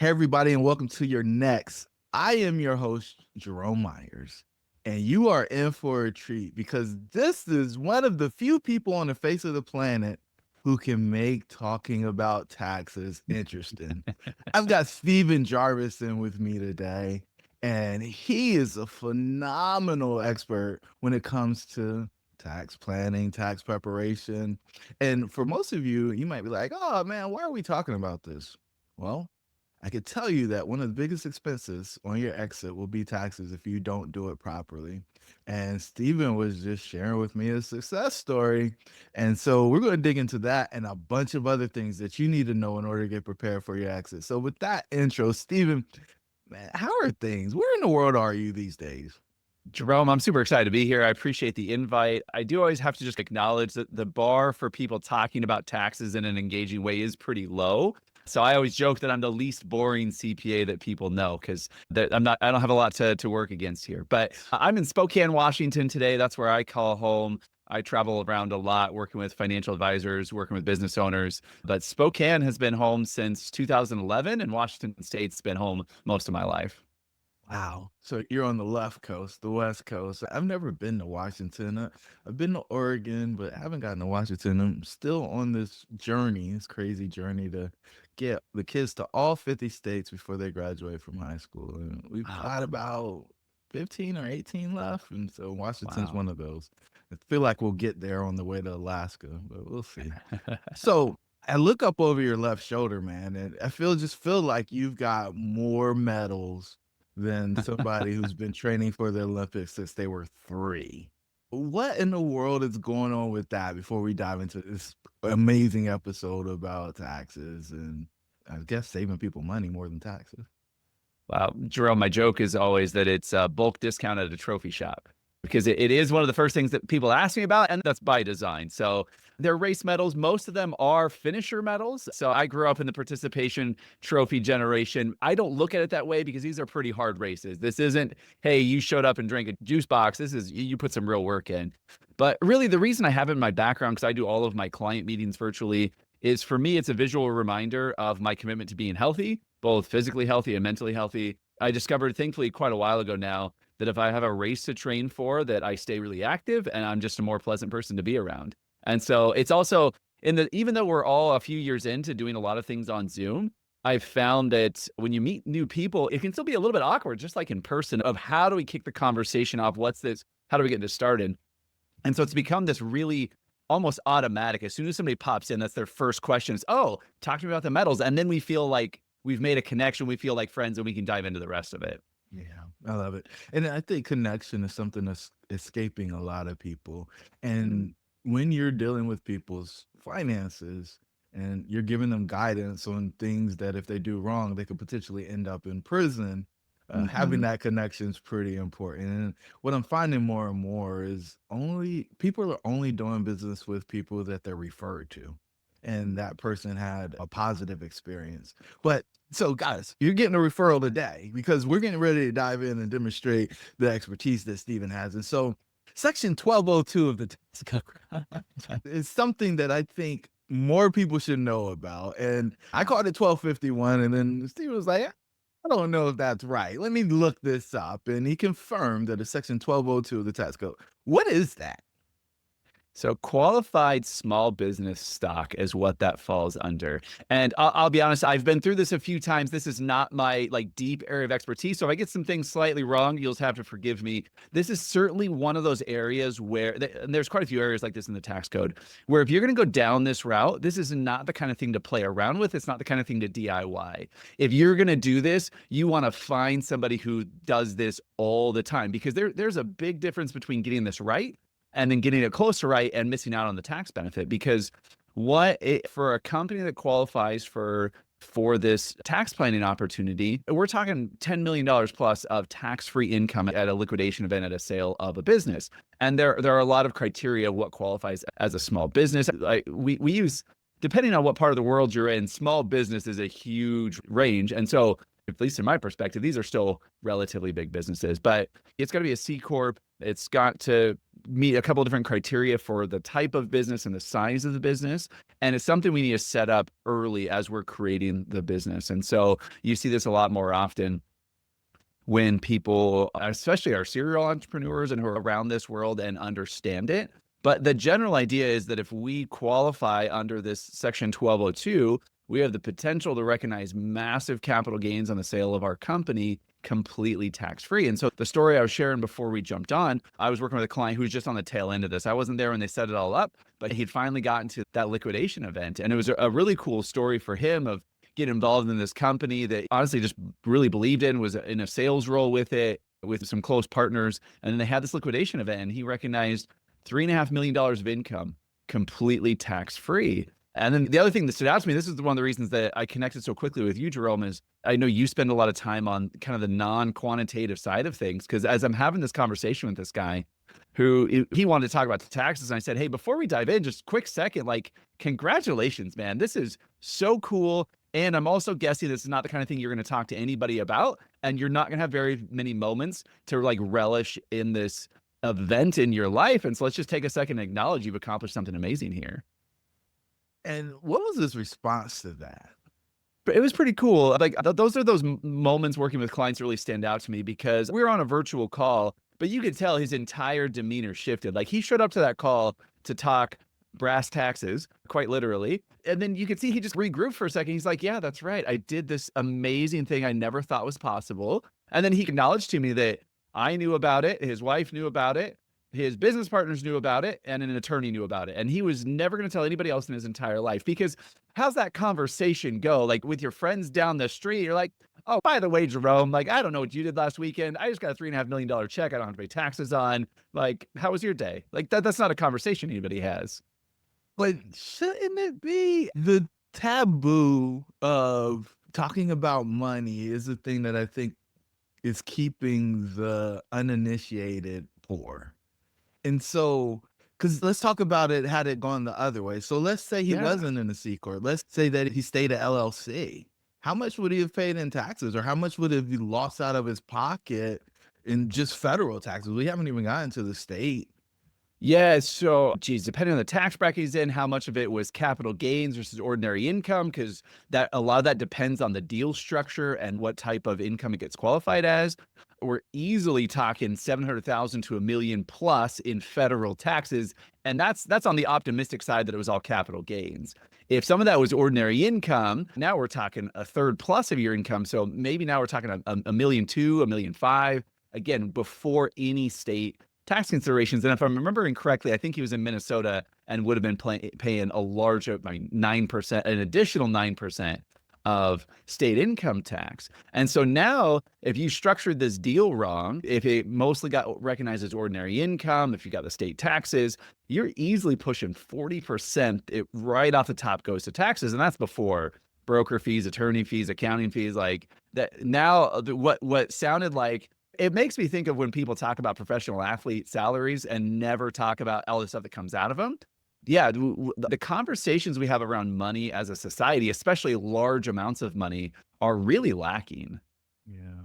Hey, everybody, and welcome to your next. I am your host, Jerome Myers, and you are in for a treat because this is one of the few people on the face of the planet who can make talking about taxes interesting. I've got Steven Jarvis in with me today, and he is a phenomenal expert when it comes to tax planning, tax preparation. And for most of you, you might be like, oh man, why are we talking about this? Well, I could tell you that one of the biggest expenses on your exit will be taxes if you don't do it properly. And Steven was just sharing with me a success story. And so we're going to dig into that and a bunch of other things that you need to know in order to get prepared for your exit. So with that intro, Steven, man, how are things? Where in the world are you these days? Jerome, I'm super excited to be here. I appreciate the invite. I do always have to just acknowledge that the bar for people talking about taxes in an engaging way is pretty low. So I always joke that I'm the least boring CPA that people know because I don't have a lot to work against here. But I'm in Spokane, Washington today. That's where I call home. I travel around a lot working with financial advisors, working with business owners. But Spokane has been home since 2011, and Washington State's been home most of my life. Wow. So you're on the left coast, the West Coast. I've never been to Washington. I've been to Oregon, but I haven't gotten to Washington. I'm still on this journey, this crazy journey to get the kids to all 50 states before they graduate from high school. And we've got Wow. about 15 or 18 left. And so Washington's Wow. one of those. I feel like we'll get there on the way to Alaska, but we'll see. So I look up over your left shoulder, man, and I feel like you've got more medals than somebody who's been training for the Olympics since they were 3. What in the world is going on with that before we dive into this amazing episode about taxes and I guess saving people money more than taxes? Wow. Jerome, my joke is always that it's a bulk discount at a trophy shop because it is one of the first things that people ask me about, and that's by design. So they're race medals. Most of them are finisher medals. So I grew up in the participation trophy generation. I don't look at it that way because these are pretty hard races. This isn't, hey, you showed up and drank a juice box. This is, you put some real work in. But really, the reason I have it in my background, because I do all of my client meetings virtually, is for me, it's a visual reminder of my commitment to being healthy, both physically healthy and mentally healthy. I discovered, thankfully, quite a while ago now, that if I have a race to train for, that I stay really active and I'm just a more pleasant person to be around. And so it's also even though we're all a few years into doing a lot of things on Zoom, I've found that when you meet new people, it can still be a little bit awkward, just like in person, of how do we kick the conversation off? What's this? How do we get this started? And so it's become this really almost automatic. As soon as somebody pops in, that's their first question is, oh, talk to me about the medals. And then we feel like we've made a connection. We feel like friends and we can dive into the rest of it. Yeah, I love it. And I think connection is something that's escaping a lot of people. And when you're dealing with people's finances and you're giving them guidance on things that if they do wrong, they could potentially end up in prison, having Mm-hmm. that connection is pretty important. And what I'm finding more and more is only people are only doing business with people that they're referred to. And that person had a positive experience. But so, guys, you're getting a referral today because we're getting ready to dive in and demonstrate the expertise that Steven has. And so, Section 1202 of the tax code is something that I think more people should know about. And I called it 1251, and then Steven was like, I don't know if that's right. Let me look this up. And he confirmed that it's Section 1202 of the tax code. What is that? So qualified small business stock is what that falls under. And I'll be honest, I've been through this a few times. This is not my like deep area of expertise. So if I get some things slightly wrong, you'll just have to forgive me. This is certainly one of those areas where and there's quite a few areas like this in the tax code where if you're going to go down this route, this is not the kind of thing to play around with. It's not the kind of thing to DIY. If you're going to do this, you want to find somebody who does this all the time because there's a big difference between getting this right and then getting it close to right and missing out on the tax benefit. Because for a company that qualifies for this tax planning opportunity, we're talking $10 million plus of tax-free income at a liquidation event at a sale of a business. And there are a lot of criteria of what qualifies as a small business. We use, depending on what part of the world you're in, small business is a huge range. And so at least in my perspective, these are still relatively big businesses, but it's got to be a C Corp. It's got to meet a couple of different criteria for the type of business and the size of the business. And it's something we need to set up early as we're creating the business. And so you see this a lot more often when people, especially our serial entrepreneurs and who are around this world and understand it. But the general idea is that if we qualify under this section 1202, we have the potential to recognize massive capital gains on the sale of our company completely tax-free. And so the story I was sharing before we jumped on, I was working with a client who was just on the tail end of this. I wasn't there when they set it all up, but he'd finally gotten to that liquidation event. And it was a really cool story for him of getting involved in this company that honestly just really believed in, was in a sales role with it, with some close partners. And then they had this liquidation event and he recognized $3.5 million of income completely tax-free. And then the other thing that stood out to me, this is one of the reasons that I connected so quickly with you, Jerome, is I know you spend a lot of time on kind of the non-quantitative side of things. Because as I'm having this conversation with this guy who he wanted to talk about the taxes, and I said, hey, before we dive in, just quick second, like, congratulations, man. This is so cool. And I'm also guessing this is not the kind of thing you're going to talk to anybody about. And you're not going to have very many moments to like relish in this event in your life. And so let's just take a second and acknowledge you've accomplished something amazing here. And what was his response to that? But it was pretty cool. Like those are those moments working with clients really stand out to me because we were on a virtual call, but you could tell his entire demeanor shifted. Like he showed up to that call to talk brass taxes, quite literally. And then you could see he just regrouped for a second. He's like, yeah, that's right. I did this amazing thing I never thought was possible. And then he acknowledged to me that I knew about it. His wife knew about it. His business partners knew about it, and an attorney knew about it. And he was never going to tell anybody else in his entire life, because how's that conversation go? Like with your friends down the street, you're like, oh, by the way, Jerome, like, I don't know what you did last weekend. I just got a $3.5 million check I don't have to pay taxes on. Like, how was your day? Like that's not a conversation anybody has. But shouldn't it be? The taboo of talking about money is the thing that I think is keeping the uninitiated poor. And so, because let's talk about it, had it gone the other way. So let's say he Yeah. wasn't in a C corp. Let's say that he stayed at LLC. How much would he have paid in taxes, or how much would have he lost out of his pocket in just federal taxes? We haven't even gotten to the state. Yeah, so geez, depending on the tax bracket he's in, how much of it was capital gains versus ordinary income, because that a lot of that depends on the deal structure and what type of income it gets qualified as. We're easily talking 700,000 to $1 million plus in federal taxes, and that's on the optimistic side that it was all capital gains. If some of that was ordinary income, now we're talking a third plus of your income. So maybe now we're talking $1.2 million, $1.5 million, again, before any state tax considerations. And if I'm remembering correctly, I think he was in Minnesota and would have been paying a larger, 9%, an additional 9% of state income tax. And so now, if you structured this deal wrong, if it mostly got recognized as ordinary income, if you got the state taxes, you're easily pushing 40%. It right off the top goes to taxes. And that's before broker fees, attorney fees, accounting fees, like that. Now, what sounded like, it makes me think of when people talk about professional athlete salaries and never talk about all the stuff that comes out of them. Yeah, the conversations we have around money as a society, especially large amounts of money, are really lacking. Yeah.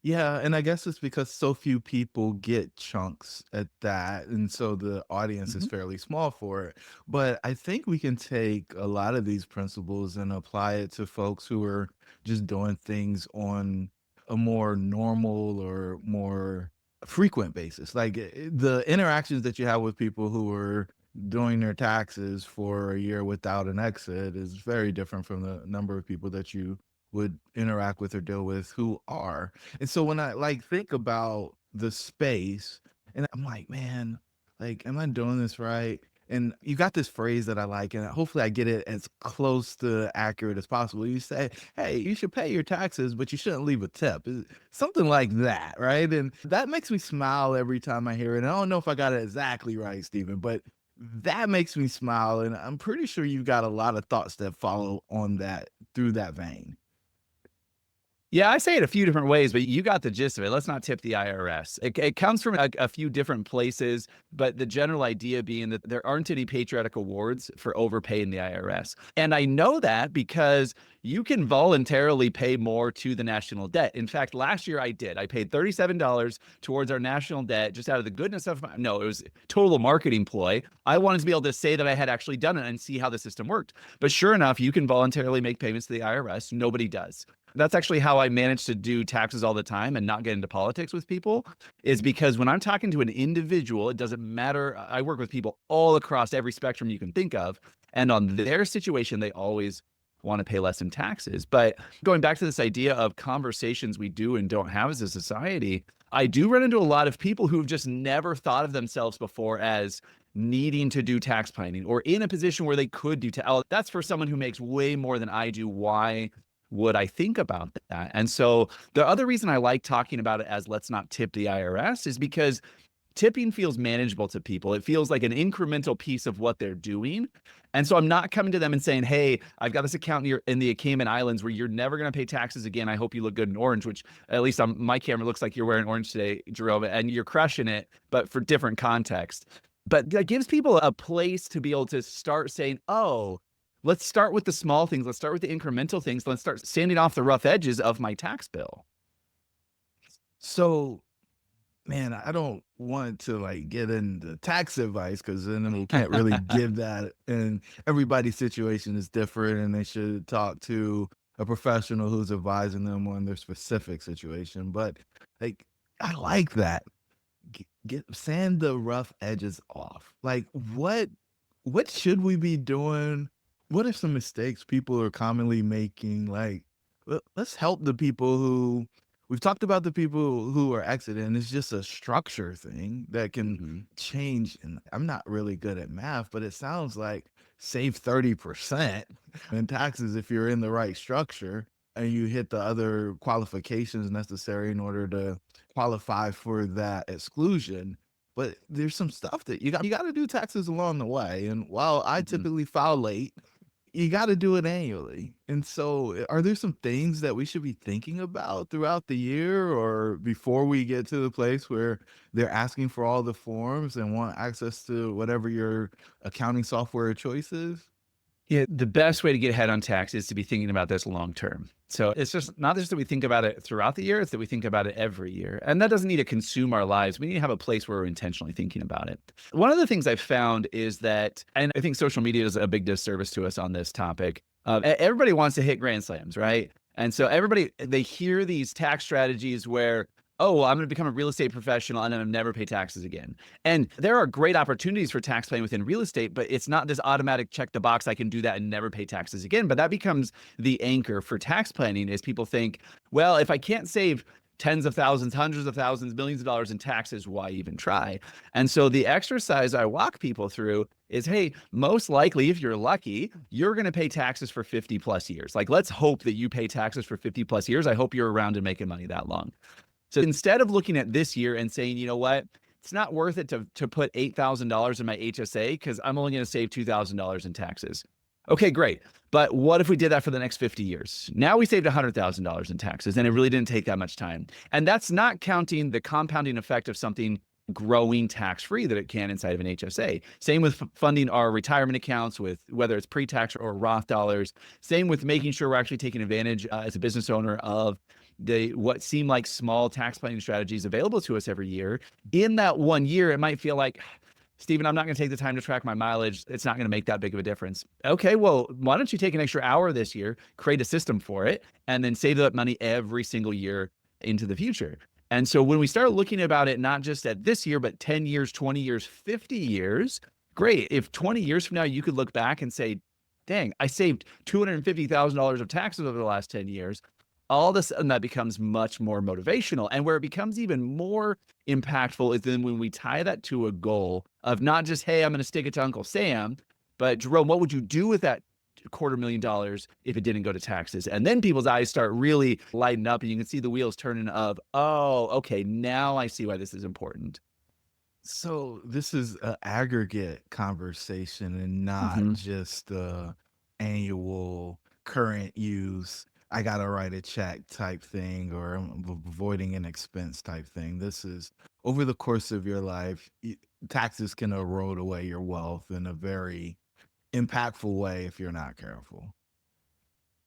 Yeah, and I guess it's because so few people get chunks at that, and so the audience is Mhm. fairly small for it. But I think we can take a lot of these principles and apply it to folks who are just doing things on a more normal or more frequent basis. Like the interactions that you have with people who are doing their taxes for a year without an exit is very different from the number of people that you would interact with or deal with who are. And so when I like think about the space, and I'm like, man, like, am I doing this right? And you got this phrase that I like, and hopefully I get it as close to accurate as possible. You say, hey, you should pay your taxes, but you shouldn't leave a tip. Something like that, right? And that makes me smile every time I hear it. And I don't know if I got it exactly right, Stephen, but that makes me smile. And I'm pretty sure you've got a lot of thoughts that follow on that through that vein. Yeah, I say it a few different ways, but you got the gist of it. Let's not tip the IRS. It comes from a few different places, but the general idea being that there aren't any patriotic awards for overpaying the IRS. And I know that because you can voluntarily pay more to the national debt. In fact, last year I did. I paid $37 towards our national debt just out of the goodness of no, it was total marketing ploy. I wanted to be able to say that I had actually done it and see how the system worked. But sure enough, you can voluntarily make payments to the IRS. Nobody does. That's actually how I manage to do taxes all the time and not get into politics with people, is because when I'm talking to an individual, it doesn't matter. I work with people all across every spectrum you can think of. And on their situation, they always want to pay less in taxes. But going back to this idea of conversations we do and don't have as a society, I do run into a lot of people who've just never thought of themselves before as needing to do tax planning or in a position where they could do oh, that's for someone who makes way more than I do. Why would I think about that? And so the other reason I like talking about it as let's not tip the IRS is because tipping feels manageable to people. It feels like an incremental piece of what they're doing. And so I'm not coming to them and saying, hey, I've got this account in the Cayman Islands where you're never going to pay taxes again. I hope you look good in orange, which at least on my camera looks like you're wearing orange today, Jerome, and you're crushing it, but for different context. But that gives people a place to be able to start saying, oh, let's start with the small things. Let's start with the incremental things. Let's start sanding off the rough edges of my tax bill. So, man, I don't want to like get into tax advice because then we can't really give that. And everybody's situation is different, and they should talk to a professional who's advising them on their specific situation. But like, I like that. Get sand the rough edges off. Like, what should we be doing? What are some mistakes people are commonly making? Like, let's help the people who we've talked about the people who are exiting. It's just a structure thing that can change. And I'm not really good at math, but it sounds like save 30% in taxes if you're in the right structure and you hit the other qualifications necessary in order to qualify for that exclusion. But there's some stuff that you got to do taxes along the way. And while I typically file late, you got to do it annually. And so, are there some things that we should be thinking about throughout the year or before we get to the place where they're asking for all the forms and want access to whatever your accounting software of choice is? Yeah, the best way to get ahead on tax is to be thinking about this long term. So it's just not just that we think about it throughout the year, it's that we think about it every year. And that doesn't need to consume our lives. We need to have a place where we're intentionally thinking about it. One of the things I've found is that, and I think social media is a big disservice to us on this topic, everybody wants to hit grand slams, right? And so they hear these tax strategies where, oh, well, I'm going to become a real estate professional and I'm going to never pay taxes again. And there are great opportunities for tax planning within real estate, but it's not this automatic check the box, I can do that and never pay taxes again. But that becomes the anchor for tax planning is people think, well, if I can't save tens of thousands, hundreds of thousands, millions of dollars in taxes, why even try? And so the exercise I walk people through is, hey, most likely, if you're lucky, you're going to pay taxes for 50 plus years. Like, let's hope that you pay taxes for 50 plus years. I hope you're around and making money that long. So instead of looking at this year and saying, you know what, it's not worth it to put $8,000 in my HSA because I'm only going to save $2,000 in taxes. Okay, great. But what if we did that for the next 50 years? Now we saved $100,000 in taxes, and it really didn't take that much time. And that's not counting the compounding effect of something growing tax-free that it can inside of an HSA. Same with funding our retirement accounts with whether it's pre-tax or Roth dollars. Same with making sure we're actually taking advantage as a business owner of what seem like small tax planning strategies available to us every year. In that 1 year, it might feel like, Steven, I'm not going to take the time to track my mileage. It's not going to make that big of a difference. Okay, well, why don't you take an extra hour this year, create a system for it, and then save that money every single year into the future? And so when we start looking about it, not just at this year, but 10 years, 20 years, 50 years, great. If 20 years from now, you could look back and say, dang, I saved $250,000 of taxes over the last 10 years. All of a sudden that becomes much more motivational. And where it becomes even more impactful is then when we tie that to a goal of not just, hey, I'm going to stick it to Uncle Sam, but Jerome, what would you do with that $250,000 if it didn't go to taxes? And then people's eyes start really lighting up and you can see the wheels turning of, oh, okay, now I see why this is important. So this is an aggregate conversation and not just annual current use. I gotta write a check type thing, or I'm avoiding an expense type thing. This is over the course of your life, taxes can erode away your wealth in a very impactful way if you're not careful.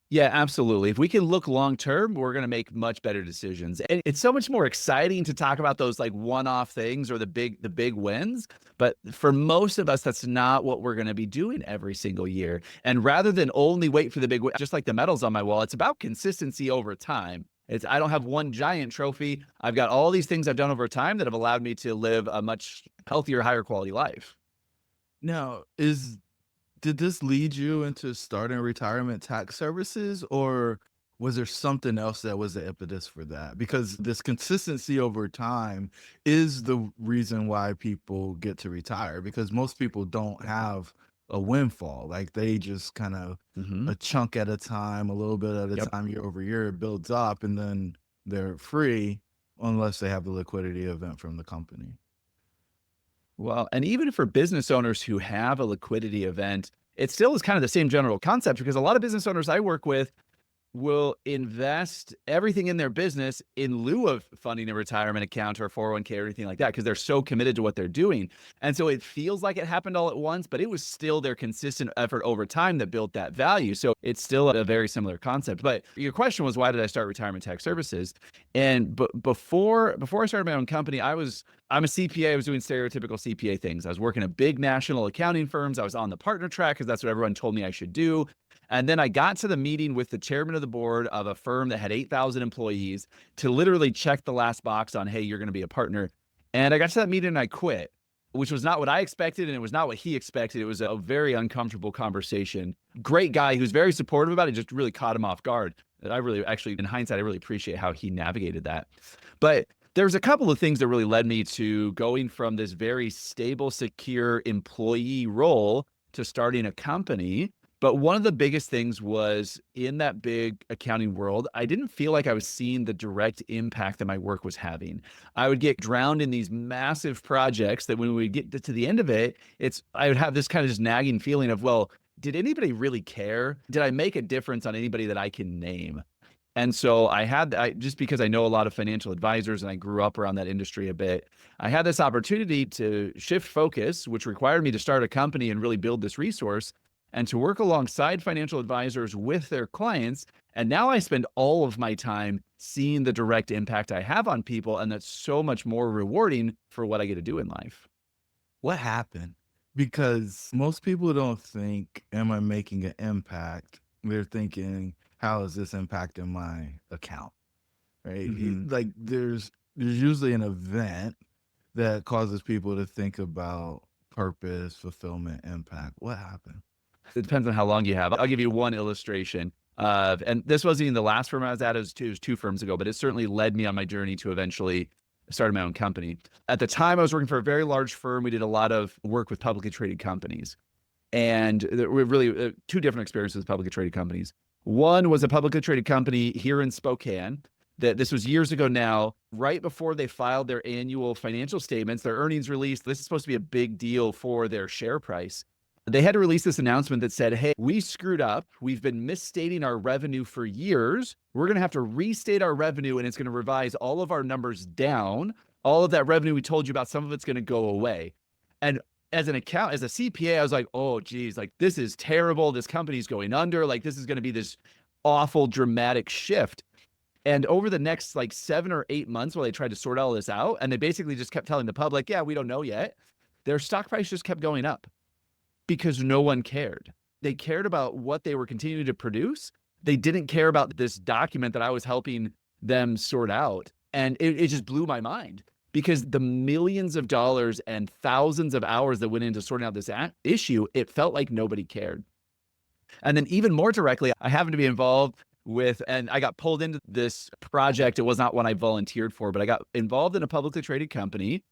Yeah, absolutely. If we can look long term, we're going to make much better decisions. And it's so much more exciting to talk about those like one-off things or the big wins, but for most of us that's not what we're going to be doing every single year. And rather than only wait for the big win, just like the medals on my wall, it's about consistency over time. It's I don't have one giant trophy. I've got all these things I've done over time that have allowed me to live a much healthier, higher quality life. Now, is did this lead you into starting retirement tax services, or was there something else that was the impetus for that? Because this consistency over time is the reason why people get to retire, because most people don't have a windfall. Like they just kind of Hmm. a chunk at a time, a little bit at a Yep. time, year over year, it builds up, and then they're free unless they have the liquidity event from the company. Well, and even for business owners who have a liquidity event, it still is kind of the same general concept because a lot of business owners I work with will invest everything in their business in lieu of funding a retirement account or a 401k or anything like that because they're so committed to what they're doing. And so it feels like it happened all at once, but it was still their consistent effort over time that built that value. So it's still a very similar concept. But your question was, why did I start retirement tax services? And before I started my own company, I'm a CPA. I was doing stereotypical CPA things. I was working at big national accounting firms. I was on the partner track because that's what everyone told me I should do. And then I got to the meeting with the chairman of the board of a firm that had 8,000 employees to literally check the last box on, hey, you're going to be a partner. And I got to that meeting and I quit, which was not what I expected. And it was not what he expected. It was a very uncomfortable conversation. Great guy who's very supportive about it, just really caught him off guard. I really, actually, in hindsight, I really appreciate how he navigated that. But there's a couple of things that really led me to going from this very stable, secure employee role to starting a company. But one of the biggest things was in that big accounting world, I didn't feel like I was seeing the direct impact that my work was having. I would get drowned in these massive projects that when we get to the end of it, I would have this kind of just nagging feeling of, well, did anybody really care? Did I make a difference on anybody that I can name? And so I just because I know a lot of financial advisors and I grew up around that industry a bit, I had this opportunity to shift focus, which required me to start a company and really build this resource and to work alongside financial advisors with their clients. And now I spend all of my time seeing the direct impact I have on people. And that's so much more rewarding for what I get to do in life. What happened? Because most people don't think, am I making an impact? They're thinking, how is this impacting my account? Right? Mhm. Like there's usually an event that causes people to think about purpose, fulfillment, impact. What happened? It depends on how long you have. I'll give you one illustration of, and this wasn't even the last firm I was at, it was two firms ago, but it certainly led me on my journey to eventually starting my own company. At the time, I was working for a very large firm. We did a lot of work with publicly traded companies. And there were really two different experiences with publicly traded companies. One was a publicly traded company here in Spokane. That this was years ago now, right before they filed their annual financial statements, their earnings release. This is supposed to be a big deal for their share price. They had to release this announcement that said, hey, we screwed up. We've been misstating our revenue for years. We're going to have to restate our revenue and it's going to revise all of our numbers down. All of that revenue we told you about, some of it's going to go away. And as a CPA, I was like, oh, geez, like this is terrible. This company's going under. Like this is going to be this awful, dramatic shift. And over the next like 7 or 8 months while they tried to sort all this out, and they basically just kept telling the public, yeah, we don't know yet, their stock price just kept going up because no one cared. They cared about what they were continuing to produce. They didn't care about this document that I was helping them sort out. And it just blew my mind because the millions of dollars and thousands of hours that went into sorting out this issue, it felt like nobody cared. And then even more directly, I happened to be involved with, and I got pulled into this project. It was not one I volunteered for, but I got involved in a publicly traded company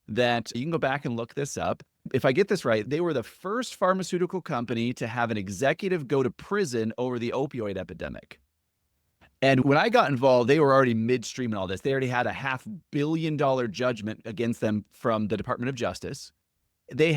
that you can go back and look this up. If I get this right, they were the first pharmaceutical company to have an executive go to prison over the opioid epidemic. And when I got involved, they were already midstream in all this. They already had a $500 million judgment against them from the Department of Justice. They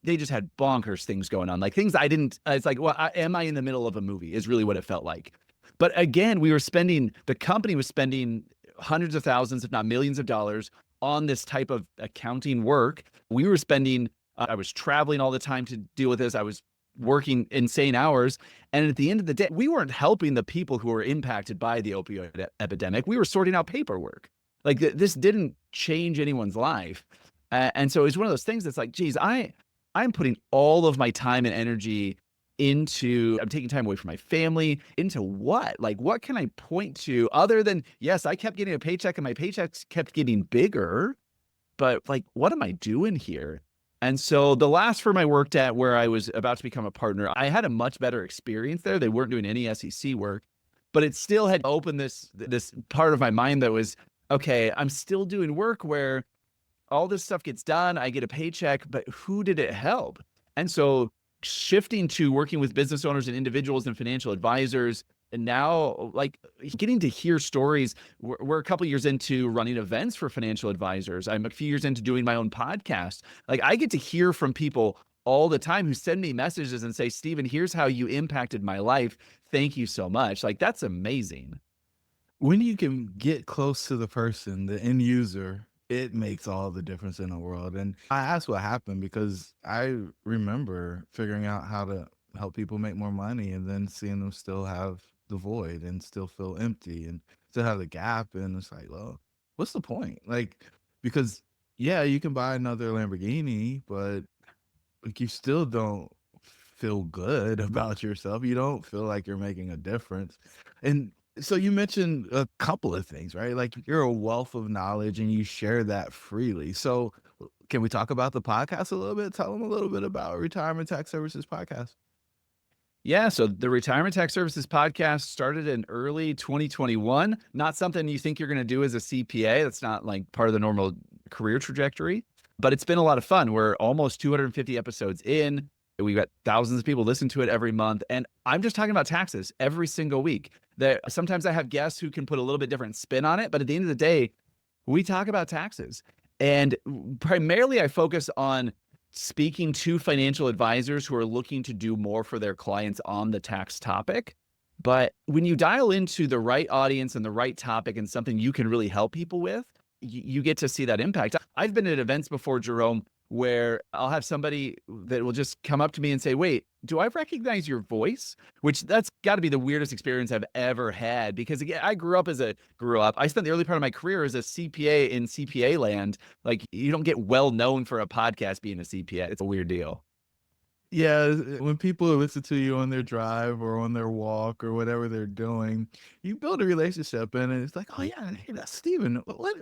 just had bonkers things going on, like things I didn't, it's like, well, am I in the middle of a movie is really what it felt like. But again, the company was spending hundreds of thousands, if not millions of dollars on this type of accounting work. We were spending, I was traveling all the time to deal with this. I was working insane hours. And at the end of the day, we weren't helping the people who were impacted by the opioid epidemic. We were sorting out paperwork. Like this didn't change anyone's life. And so it's one of those things that's like, geez, I'm putting all of my time and energy I'm taking time away from my family into what? Like, what can I point to other than, yes, I kept getting a paycheck and my paychecks kept getting bigger, but like, what am I doing here? And so the last firm I worked at where I was about to become a partner, I had a much better experience there. They weren't doing any SEC work, but it still had opened this part of my mind that was, okay, I'm still doing work where all this stuff gets done, I get a paycheck, but who did it help? And so shifting to working with business owners and individuals and financial advisors, and now like getting to hear stories. We're a couple years into running events for financial advisors. I'm a few years into doing my own podcast. Like I get to hear from people all the time who send me messages and say, Steven, here's how you impacted my life. Thank you so much. Like that's amazing. When you can get close to the person, the end user, it makes all the difference in the world. And I asked what happened because I remember figuring out how to help people make more money and then seeing them still have the void and still feel empty and still have the gap. And it's like, well, what's the point? Like, because yeah, you can buy another Lamborghini, but like you still don't feel good about yourself. You don't feel like you're making a difference. And so you mentioned a couple of things, right? Like you're a wealth of knowledge and you share that freely. So can we talk about the podcast a little bit? Tell them a little bit about Retirement Tax Services podcast. Yeah, so the Retirement Tax Services podcast started in early 2021. Not something you think you're going to do as a CPA. That's not like part of the normal career trajectory, but it's been a lot of fun. We're almost 250 episodes in. We've got thousands of people listen to it every month. And I'm just talking about taxes every single week. Sometimes I have guests who can put a little bit different spin on it, but at the end of the day, we talk about taxes. And primarily I focus on speaking to financial advisors who are looking to do more for their clients on the tax topic. But when you dial into the right audience and the right topic and something you can really help people with, you get to see that impact. I've been at events before, Jerome, where I'll have somebody that will just come up to me and say, wait, do I recognize your voice? Which that's got to be the weirdest experience I've ever had, because again, I spent the early part of my career as a CPA in CPA land. Like you don't get well known for a podcast being a CPA. It's a weird deal. Yeah, when people listen to you on their drive or on their walk or whatever they're doing, you build a relationship and it's like, oh yeah, hey, that's Steven. What?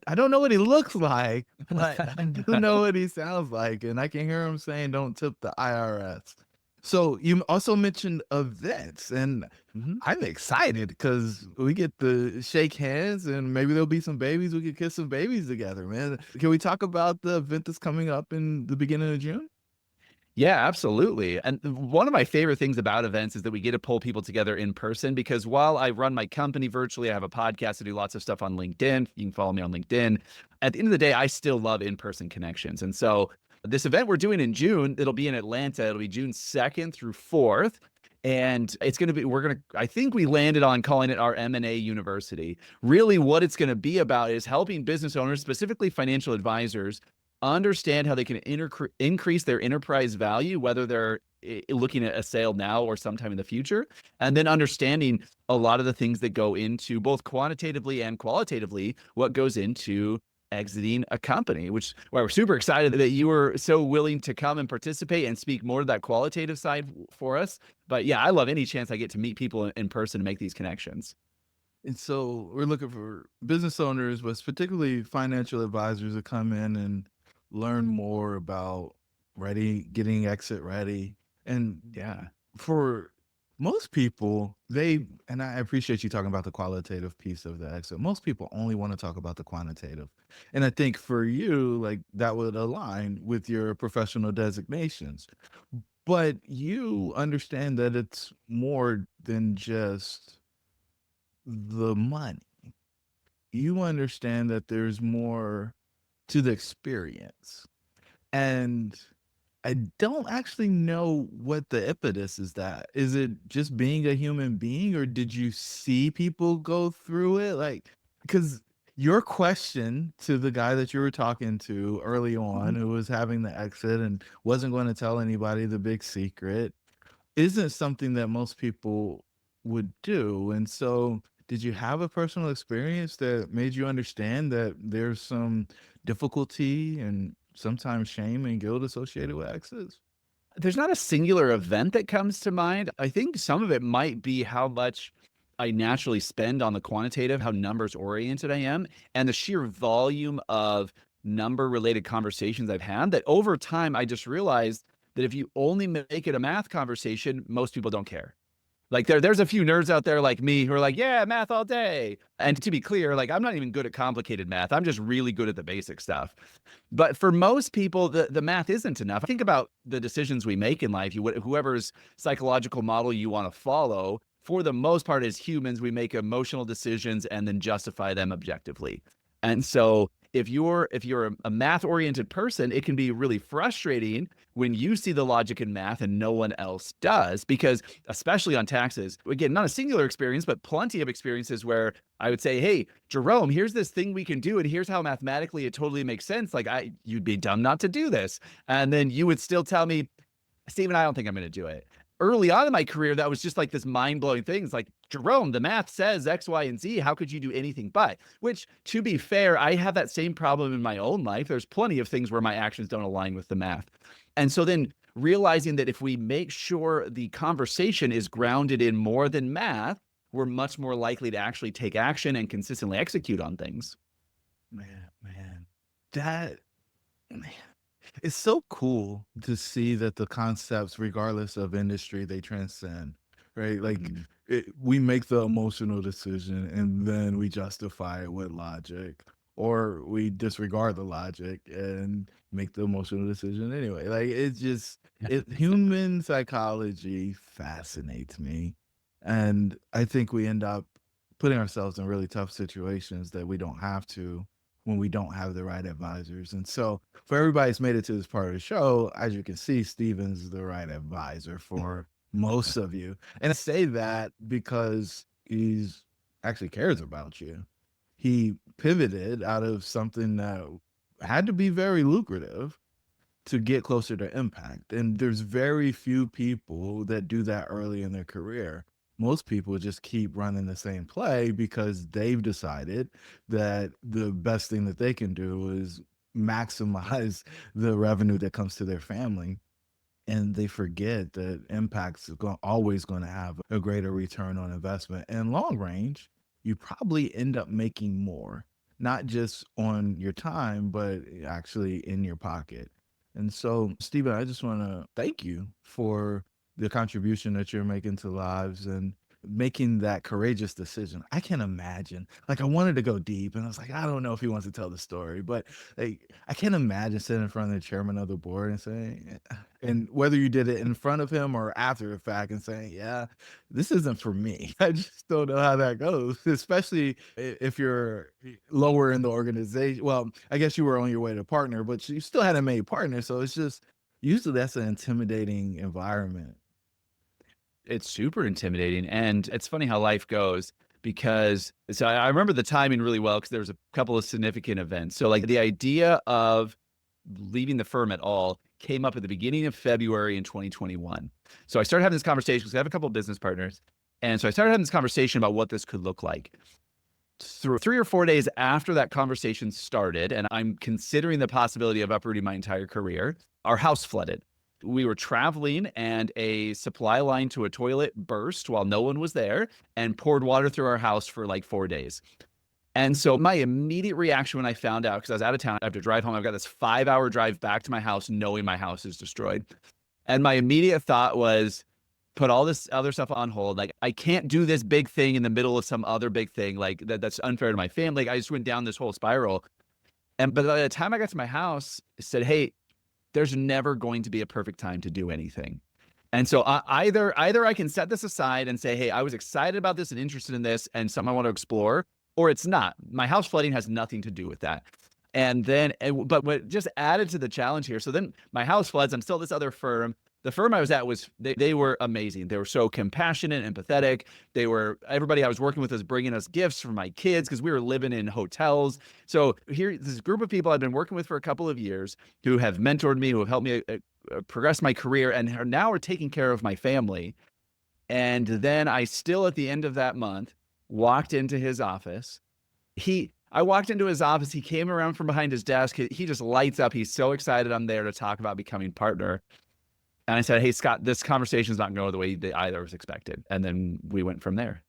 I don't know what he looks like, but I do know what he sounds like, and I can hear him saying, "Don't tip the IRS." So you also mentioned events, and Mhm. I'm excited because we get to shake hands, and maybe there'll be some babies. We could kiss some babies together, man. Can we talk about the event that's coming up in the beginning of June? Yeah, absolutely. And one of my favorite things about events is that we get to pull people together in person, because while I run my company virtually, I have a podcast, I do lots of stuff on LinkedIn. You can follow me on LinkedIn. At the end of the day, I still love in-person connections. And so this event we're doing in June, it'll be in Atlanta. It'll be June 2nd through 4th. And it's going to be, I think we landed on calling it our M&A University. Really, what it's going to be about is helping business owners, specifically financial advisors, understand how they can increase their enterprise value, whether they're looking at a sale now or sometime in the future, and then understanding a lot of the things that go into both quantitatively and qualitatively what goes into exiting a company, which why we're super excited that you were so willing to come and participate and speak more to that qualitative side for us. But yeah, I love any chance I get to meet people in person and make these connections. And so we're looking for business owners, but particularly financial advisors to come in and learn more about getting exit ready. And Yeah. for most people, and I appreciate you talking about the qualitative piece of the exit. Most people only want to talk about the quantitative. And I think for you, like that would align with your professional designations. But you understand that it's more than just the money. You understand that there's more to the experience. And I don't actually know what the impetus is that. Is it just being a human being, or did you see people go through it? Like, because your question to the guy that you were talking to early on, Mhm. who was having the exit and wasn't going to tell anybody the big secret, isn't something that most people would do. And so, did you have a personal experience that made you understand that there's some difficulty and sometimes shame and guilt associated with exes? There's not a singular event that comes to mind. I think some of it might be how much I naturally spend on the quantitative, how numbers oriented I am, and the sheer volume of number related conversations I've had that over time I just realized that if you only make it a math conversation, most people don't care. Like there's a few nerds out there like me who are like, yeah, math all day. And to be clear, like I'm not even good at complicated math. I'm just really good at the basic stuff. But for most people, the math isn't enough. Think about the decisions we make in life. Whoever's psychological model you want to follow, for the most part, as humans, we make emotional decisions and then justify them objectively. And so if you're a math oriented person, it can be really frustrating when you see the logic in math and no one else does, because especially on taxes, again, not a singular experience, but plenty of experiences where I would say, hey, Jerome, here's this thing we can do, and here's how mathematically it totally makes sense. Like you'd be dumb not to do this. And then you would still tell me, Steven, I don't think I'm going to do it. Early on in my career, that was just like this mind blowing thing. It's like, Jerome, the math says X, Y, and Z. How could you do anything but? Which, to be fair, I have that same problem in my own life. There's plenty of things where my actions don't align with the math. And so then realizing that if we make sure the conversation is grounded in more than math, we're much more likely to actually take action and consistently execute on things. Man, that man, it's so cool to see that the concepts, regardless of industry, they transcend, right? Like Mhm. we make the emotional decision and then we justify it with logic, or we disregard the logic and make the emotional decision anyway. Like it's just human psychology fascinates me, and I think we end up putting ourselves in really tough situations that we don't have to when we don't have the right advisors. And so, for everybody that's made it to this part of the show, as you can see, Steven's the right advisor for most of you. And I say that because he's actually cares about you. He pivoted out of something that had to be very lucrative to get closer to impact. And there's very few people that do that early in their career. Most people just keep running the same play because they've decided that the best thing that they can do is maximize the revenue that comes to their family. And they forget that impact's always going to have a greater return on investment. And long range, you probably end up making more, not just on your time, but actually in your pocket. And so, Stephen, I just want to thank you for the contribution that you're making to lives and making that courageous decision. I can imagine, like, I wanted to go deep and I was like, I don't know if he wants to tell the story, but like, I can't imagine sitting in front of the chairman of the board and saying, and whether you did it in front of him or after the fact and saying, yeah, this isn't for me. I just don't know how that goes, especially if you're lower in the organization. Well, I guess you were on your way to partner, but you still hadn't made partner. So it's just usually that's an intimidating environment. It's super intimidating. And it's funny how life goes because so I remember the timing really well because there was a couple of significant events. So like the idea of leaving the firm at all came up at the beginning of February in 2021. So I started having this conversation because I have a couple of business partners. And so I started having this conversation about what this could look like. Through 3 or 4 days after that conversation started, and I'm considering the possibility of uprooting my entire career, our house flooded. We were traveling and a supply line to a toilet burst while no one was there and poured water through our house for like 4 days. And so my immediate reaction when I found out, because I was out of town, I have to drive home. I've got this 5 hour drive back to my house knowing my house is destroyed. And my immediate thought was, put all this other stuff on hold. Like, I can't do this big thing in the middle of some other big thing. Like that's unfair to my family. Like, I just went down this whole spiral. And but by the time I got to my house, I said, hey, there's never going to be a perfect time to do anything. And so either I can set this aside and say, hey, I was excited about this and interested in this and something I want to explore, or it's not. My house flooding has nothing to do with that. And then, but what just added to the challenge here. So then my house floods. I'm still at this other firm. The firm I was at was, they were amazing. They were so compassionate, empathetic. Everybody I was working with was bringing us gifts for my kids because we were living in hotels. So here, this group of people I've been working with for a couple of years who have mentored me, who have helped me progress my career, and are taking care of my family. And then I still, at the end of that month, walked into his office. I walked into his office. He came around from behind his desk. He just lights up. He's so excited I'm there to talk about becoming partner. And I said, "Hey, Scott, this conversation's not going the way that either of us expected." And then we went from there.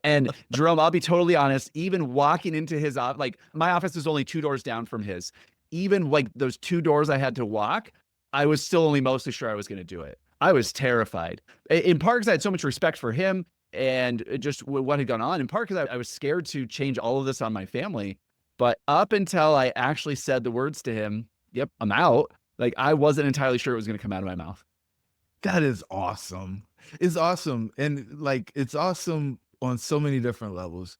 And Jerome, I'll be totally honest, even walking into his office, like my office is only 2 doors down from his. Even like those 2 doors I had to walk, I was still only mostly sure I was going to do it. I was terrified. In part because I had so much respect for him and just what had gone on. In part because I was scared to change all of this on my family. But up until I actually said the words to him, "Yep, I'm out," like I wasn't entirely sure it was going to come out of my mouth. That is awesome. It's awesome. And like, it's awesome on so many different levels.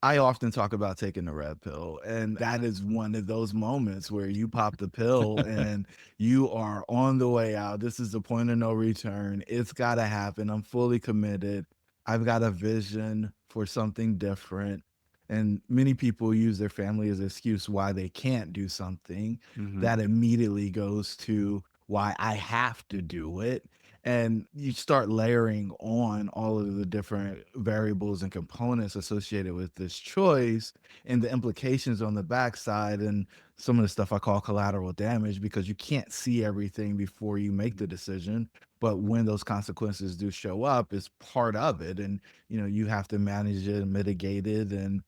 I often talk about taking the red pill, and that is one of those moments where you pop the pill and you are on the way out. This is the point of no return. It's got to happen. I'm fully committed. I've got a vision for something different. And many people use their family as an excuse why they can't do something. Mhm. That immediately goes to why I have to do it. And you start layering on all of the different variables and components associated with this choice and the implications on the backside and some of the stuff I call collateral damage, because you can't see everything before you make the decision. But when those consequences do show up, it's part of it. And, you have to manage it and mitigate it. And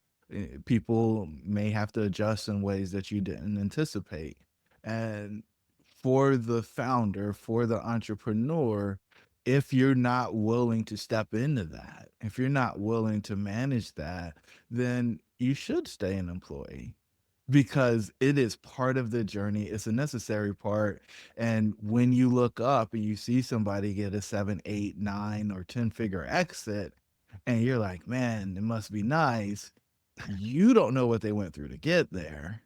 people may have to adjust in ways that you didn't anticipate. And for the founder, for the entrepreneur, if you're not willing to step into that, if you're not willing to manage that, then you should stay an employee, because it is part of the journey. It's a necessary part. And when you look up and you see somebody get a 7, 8, 9, or 10-figure exit, and you're like, man, it must be nice. You don't know what they went through to get there.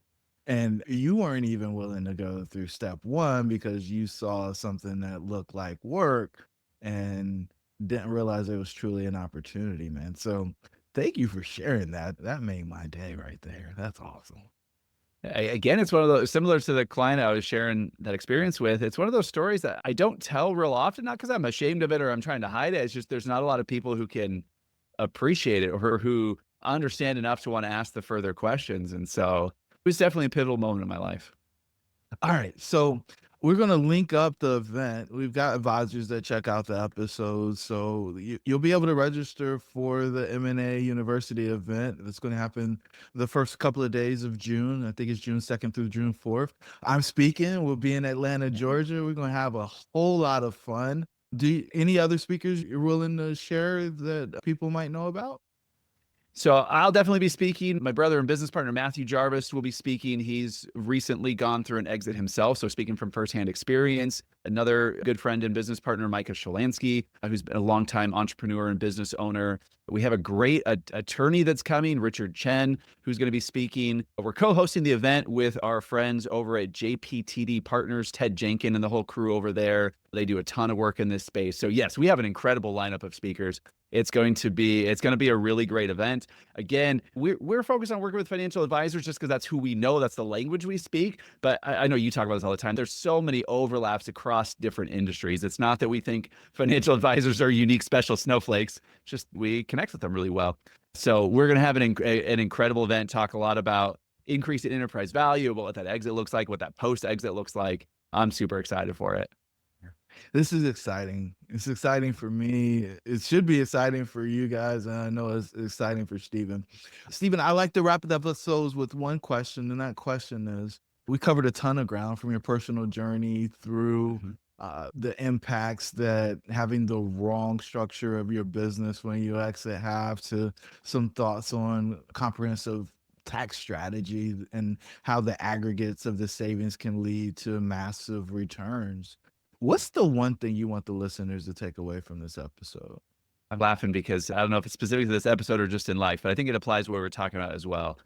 And you weren't even willing to go through step one because you saw something that looked like work and didn't realize it was truly an opportunity, man. So thank you for sharing that. That made my day right there. That's awesome. Again, it's one of those, similar to the client I was sharing that experience with. It's one of those stories that I don't tell real often, not because I'm ashamed of it or I'm trying to hide it. It's just there's not a lot of people who can appreciate it or who understand enough to want to ask the further questions. And so it was definitely a pivotal moment in my life. All right. So we're going to link up the event. We've got advisors that check out the episodes. So you'll be able to register for the M&A University event. That's going to happen the first couple of days of June. I think it's June 2nd through June 4th. I'm speaking. We'll be in Atlanta, Georgia. We're going to have a whole lot of fun. Any other speakers you're willing to share that people might know about? So I'll definitely be speaking. My brother and business partner, Matthew Jarvis, will be speaking. He's recently gone through an exit himself, so speaking from firsthand experience. Another good friend and business partner, Micah Shalansky, who's been a longtime entrepreneur and business owner. We have a great attorney that's coming, Richard Chen, who's going to be speaking. We're co-hosting the event with our friends over at JPTD Partners, Ted Jenkin and the whole crew over there. They do a ton of work in this space. So yes, we have an incredible lineup of speakers. It's going to be a really great event. Again, we're focused on working with financial advisors just because that's who we know, that's the language we speak. But I know you talk about this all the time. There's so many overlaps across different industries. It's not that we think financial advisors are unique, special snowflakes. It's just we connect with them really well. So we're going to have an incredible event, talk a lot about increase in enterprise value, about what that exit looks like, what that post-exit looks like. I'm super excited for it. This is exciting. It's exciting for me. It should be exciting for you guys. And I know it's exciting for Steven. Steven, I like to wrap the episodes with one question. And that question is, we covered a ton of ground from your personal journey through the impacts that having the wrong structure of your business when you exit have, to some thoughts on comprehensive tax strategy and how the aggregates of the savings can lead to massive returns. What's the one thing you want the listeners to take away from this episode? I'm laughing because I don't know if it's specific to this episode or just in life, but I think it applies to what we're talking about as well.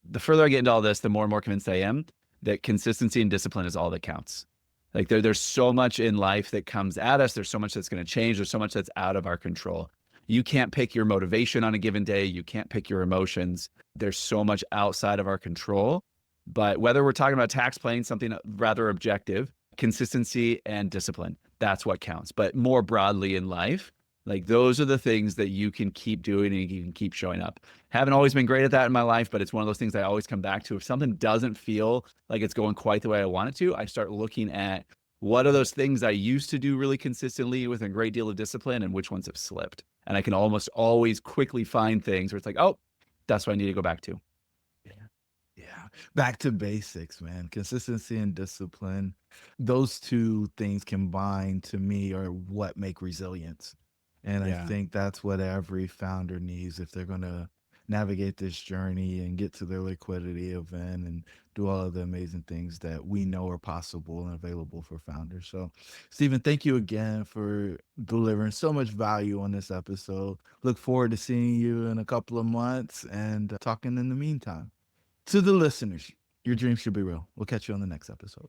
the further I get into all this, the more and more convinced I am that consistency and discipline is all that counts. Like there's so much in life that comes at us. There's so much that's going to change. There's so much that's out of our control. You can't pick your motivation on a given day. You can't pick your emotions. There's so much outside of our control. But whether we're talking about tax planning, something rather objective, consistency and discipline, that's what counts. But more broadly in life, like those are the things that you can keep doing and you can keep showing up. Haven't always been great at that in my life, but it's one of those things I always come back to. If something doesn't feel like it's going quite the way I want it to, I start looking at what are those things I used to do really consistently with a great deal of discipline and which ones have slipped. And I can almost always quickly find things where it's like, oh, that's what I need to go back to. Yeah. Back to basics, man. Consistency and discipline. Those two things combined to me are what make resilience. And I think that's what every founder needs if they're going to navigate this journey and get to their liquidity event and do all of the amazing things that we know are possible and available for founders. So, Steven, thank you again for delivering so much value on this episode. Look forward to seeing you in a couple of months and talking in the meantime. To the listeners, your dreams should be real. We'll catch you on the next episode.